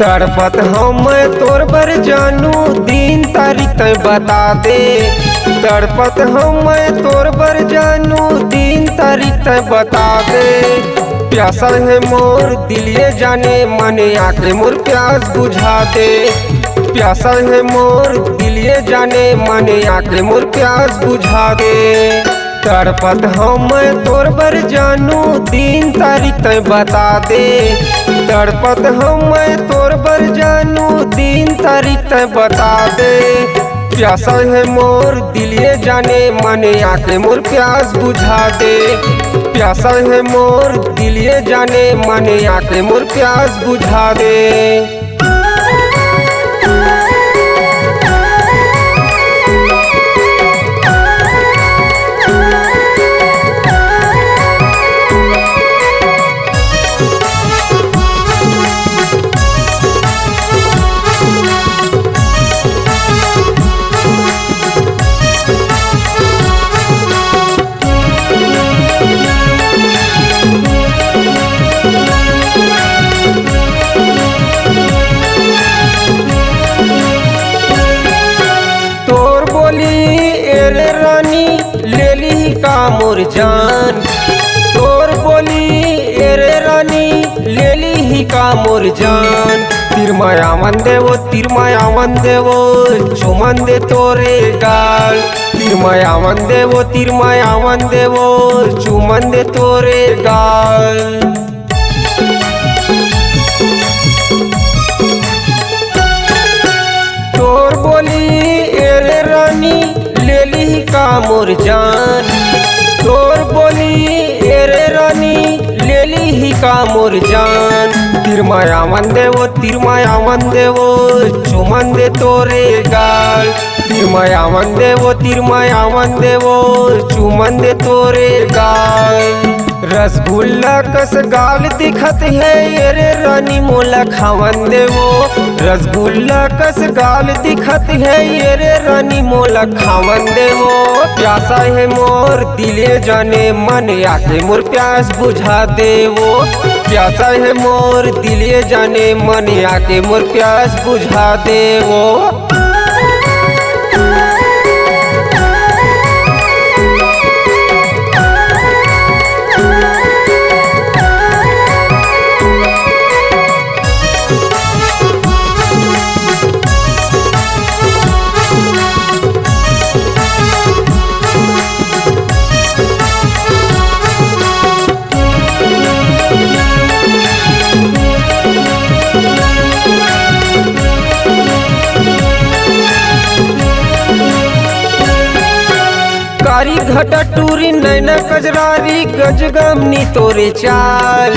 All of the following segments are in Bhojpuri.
तड़पत हम तोर बर जानू दिन तारीख तय बता दे। तड़पत हम तोर बर जानू दिन तारीख तय बता दे। प्यासा है मोर दिलिए जाने मने आके मोर प्यास बुझा दे। प्यासा है मोर दिलिए जाने मने आके मोर प्यास बुझा दे। तड़पत हम तोर बर जानू दिन तारीख तय बता दे। तड़पत हम तोर बर जानू दिन तारीख तय बता दे। प्यासा है मोर दिलिए जाने मने आके मोर प्यास बुझा दे। प्यासा है मोर दिलिए जाने मने आके मोर प्यास बुझा दे। एरे रानी ले ली का मोर जान। तोर बोली एरे रानी ले ली का मोर जान। तिरमाया मन देवो तिरमाया मन देवो चुमन दे तोरे गाल। तिरमाया मन देवो तिरमाया मन देवो चुमन दे तोरे गाल। तोर बोली एरे रानी ले ली का मोर जान। तोर बोली एरे रानी ले ली का मोर जान। तिरमाया मन देवो तिरमाया मन देवो चुमन दे तोरे गाल। तिरमाया मन देवो तिरमाया मन देवो चुमन दे तोरे गाल। रसगुल्ला कस गाल दिखत है एरे रानी मोला खावन देवो। रसगुल्ला कस गाल दिखत है एरे रानी मोला खावन देवो। प्यासा है मोर दिले जाने मन आके मोर प्यास बुझा देवो। प्यासा है मोर दिले जाने मन आके मोर प्यास बुझा देवो। कारी घटा टूरी नैना कजरारी गजगमनी तोरे चाल।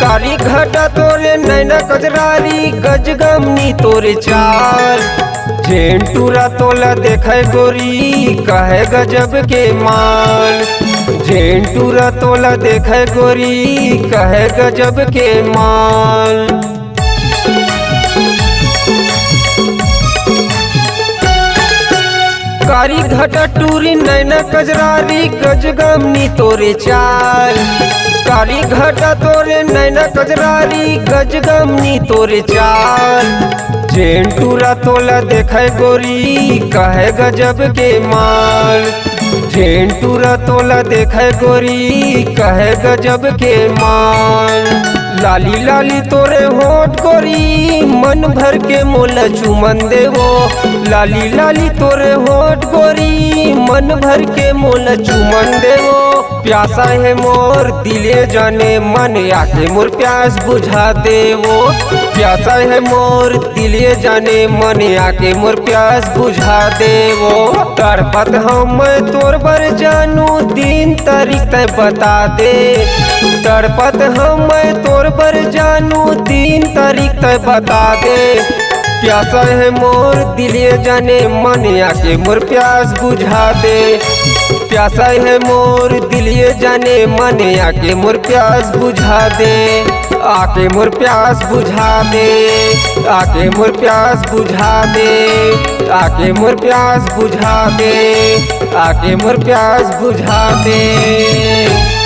कारी घटा तोरे नैना कजरारी गजगमनी तोरे चाल। जेंटूरा तोला देखे गोरी कहे गजब के माल। जेंटूरा तोला देखे गोरी कहे गजब के माल। कारी घटा टूरी नैना कजरारी गजगमनी तोरे चाल। कारी घटा तोरे नैना कजरारी गजगमनी तोरे चाल। जेंटूरा तोला देखे गोरी कहे गजब के माल। जेंटूरा तोला देखे गोरी कहे गजब के माल। लाली लाली तोरे होठ गोरी मन भर के मोला चुमन देवो। लाली लाली तोरे होठ गोरी मन भर के मोला चुमन देवो। प्यासा है मोर दिले जाने मन आके मोर प्यास बुझा देवो। प्यासा है मोर दिले जाने मन आके मोर प्यास बुझा देवो। तड़पत हम तोर बर जानू दिन तारीख तय बता दे। तड़पत हम तोर बर जानू दिन तारीख तय बता दे। प्यासा है मोर दिलिए जाने मन आके मोर प्यास बुझा दे। प्यासा है मोर दिलिए जाने मन आके मोर प्यास बुझा दे। आके मोर प्यास बुझा दे। आके मोर प्यास बुझा दे। आके मोर प्यास बुझा दे। आके मोर प्यास बुझा दे।